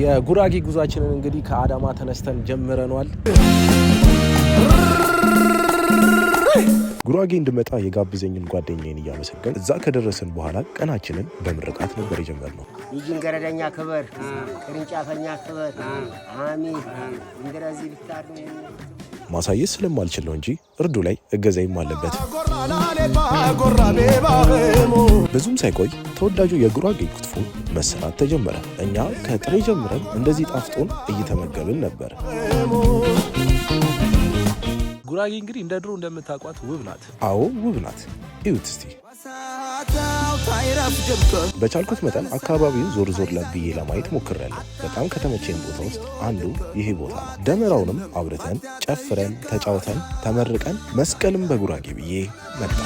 የጉራጌ ጉዟችንን እንግዲህ ከአዳማ ተነስተን ጀምረናል። ጉራጌ እንድመጣ የጋብዘኝን ጓደኛዬን እያመሰገን እዛ ከደረሰን በኋላ ቀናችንን በምርቃት ነበር የጀመርነው። ይጅን ገረደኛ ክብር፣ ቅርንጫፈኛ ክብር፣ አሚን እንደዚህ ልታርሙ ማሳየት ስለማልችል ነው እንጂ እርዱ ላይ እገዛይም አለበት። ብዙም ሳይቆይ ተወዳጁ የጉራጌ ክትፎ መሰራት ተጀመረ። እኛ ከጥሬ ጀምረን እንደዚህ ጣፍጦን እየተመገብን ነበር። ጉራጌ እንግዲህ እንደ ድሮ እንደምታውቋት ውብ ናት። አዎ ውብ ናት። እዩት እስቲ። በቻልኩት መጠን አካባቢውን ዞር ዞር ለብዬ ለማየት ሞክሬያለሁ። በጣም ከተመቸኝ ቦታ ውስጥ አንዱ ይሄ ቦታ ነው። ደመራውንም አብርተን ጨፍረን ተጫውተን ተመርቀን መስቀልም በጉራጌ ብዬ መጣ።